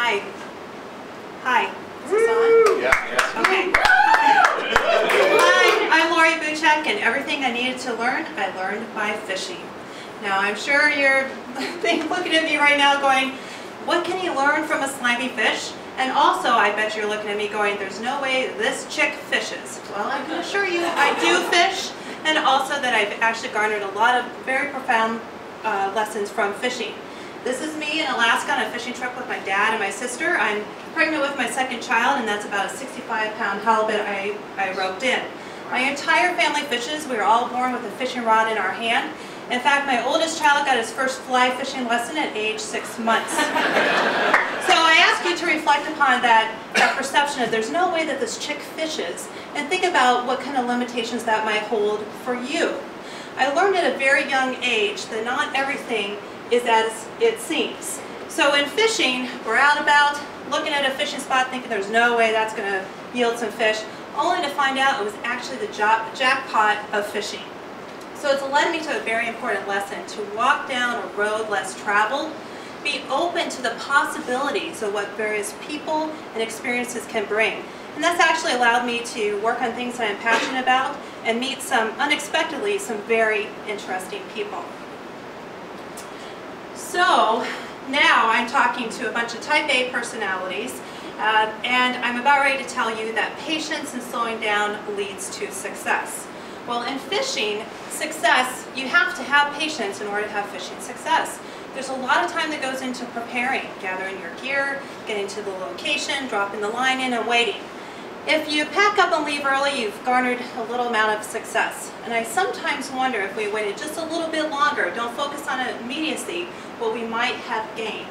Hi. Hi. Is this on? Yeah. Okay. Hi, I'm Lori Buchek, and everything I needed to learn, I learned by fishing. Now, I'm sure you're looking at me right now going, what can you learn from a slimy fish? And also, I bet you're looking at me going, there's no way this chick fishes. Well, I can assure you, I do fish, and also that I've actually garnered a lot of very profound lessons from fishing. This is me in Alaska on a fishing trip with my dad and my sister. I'm pregnant with my second child, and that's about a 65-pound halibut I roped in. My entire family fishes. We were all born with a fishing rod in our hand. In fact, my oldest child got his first fly fishing lesson at age 6 months. So I ask you to reflect upon that perception of there's no way that this chick fishes, and think about what kind of limitations that might hold for you. I learned at a very young age that not everything is as it seems. So in fishing, we're out about looking at a fishing spot thinking there's no way that's going to yield some fish, only to find out it was actually the jackpot of fishing. So it's led me to a very important lesson: to walk down a road less traveled, be open to the possibilities of what various people and experiences can bring. And that's actually allowed me to work on things that I'm passionate about and meet unexpectedly, some very interesting people. So now I'm talking to a bunch of type A personalities, and I'm about ready to tell you that patience and slowing down leads to success. Well, in fishing, success, you have to have patience in order to have fishing success. There's a lot of time that goes into preparing, gathering your gear, getting to the location, dropping the line in, and waiting. If you pack up and leave early, you've garnered a little amount of success. And I sometimes wonder if we waited just a little bit longer, don't focus on immediacy, what we might have gained.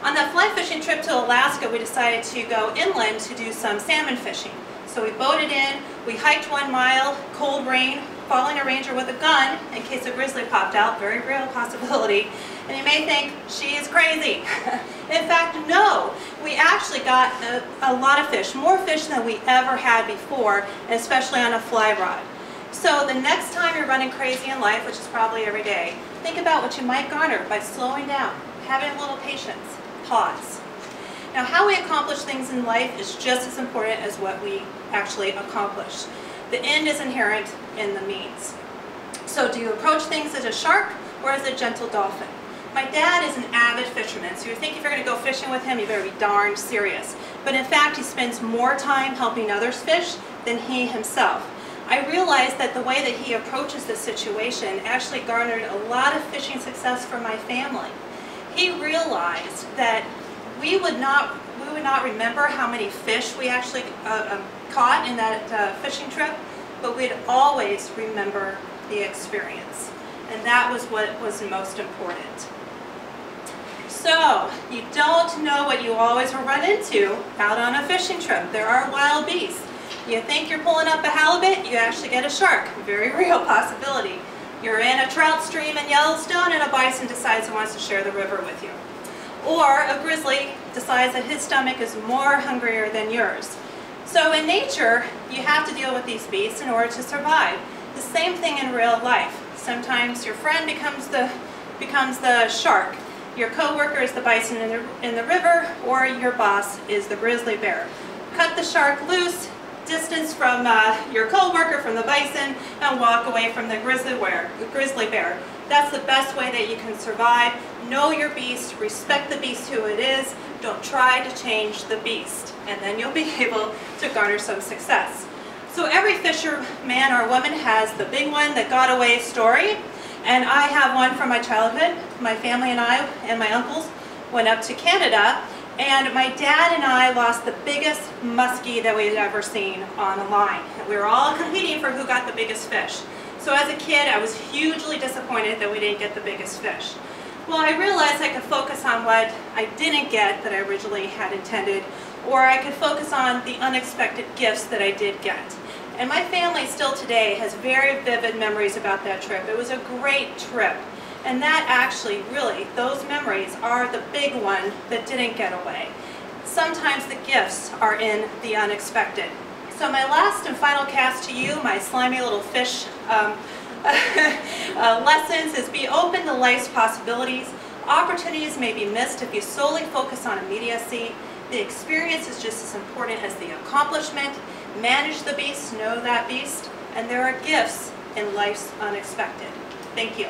On that fly fishing trip to Alaska, we decided to go inland to do some salmon fishing. So we boated in, we hiked 1 mile, cold rain, following a ranger with a gun in case a grizzly popped out, very real possibility. And you may think, she is crazy. In fact, no. We actually got a lot of fish, more fish than we ever had before, and especially on a fly rod. So the next time you're running crazy in life, which is probably every day, think about what you might garner by slowing down, having a little patience, pause. Now, how we accomplish things in life is just as important as what we actually accomplish. The end is inherent in the means. So do you approach things as a shark or as a gentle dolphin? My dad is an avid fisherman, so you think if you're going to go fishing with him, you better be darned serious. But in fact, he spends more time helping others fish than he himself. I realized that the way that he approaches this situation actually garnered a lot of fishing success for my family. He realized that we would not remember how many fish we actually caught in that fishing trip, but we'd always remember the experience. And that was what was most important. So, you don't know what you always will run into out on a fishing trip. There are wild beasts. You think you're pulling up a halibut, you actually get a shark. Very real possibility. You're in a trout stream in Yellowstone and a bison decides he wants to share the river with you. Or a grizzly decides that his stomach is more hungrier than yours. So in nature, you have to deal with these beasts in order to survive. The same thing in real life. Sometimes your friend becomes the shark. Your coworker is the bison in the river, or your boss is the grizzly bear. Cut the shark loose, distance from your coworker from the bison, and walk away from the grizzly bear. That's the best way that you can survive. Know your beast, respect the beast who it is, don't try to change the beast, and then you'll be able to garner some success. So every fisherman or woman has the big one that got away story, and I have one from my childhood. My family and I and my uncles went up to Canada, and my dad and I lost the biggest muskie that we had ever seen on a line. We were all competing for who got the biggest fish. So as a kid, I was hugely disappointed that we didn't get the biggest fish. Well, I realized I could focus on what I didn't get that I originally had intended, or I could focus on the unexpected gifts that I did get. And my family still today has very vivid memories about that trip. It was a great trip. And that actually, really, those memories are the big one that didn't get away. Sometimes the gifts are in the unexpected. So my last and final cast to you, my slimy little fish lessons, is be open to life's possibilities. Opportunities may be missed if you solely focus on immediacy. The experience is just as important as the accomplishment. Manage the beast, know that beast, and there are gifts in life's unexpected. Thank you.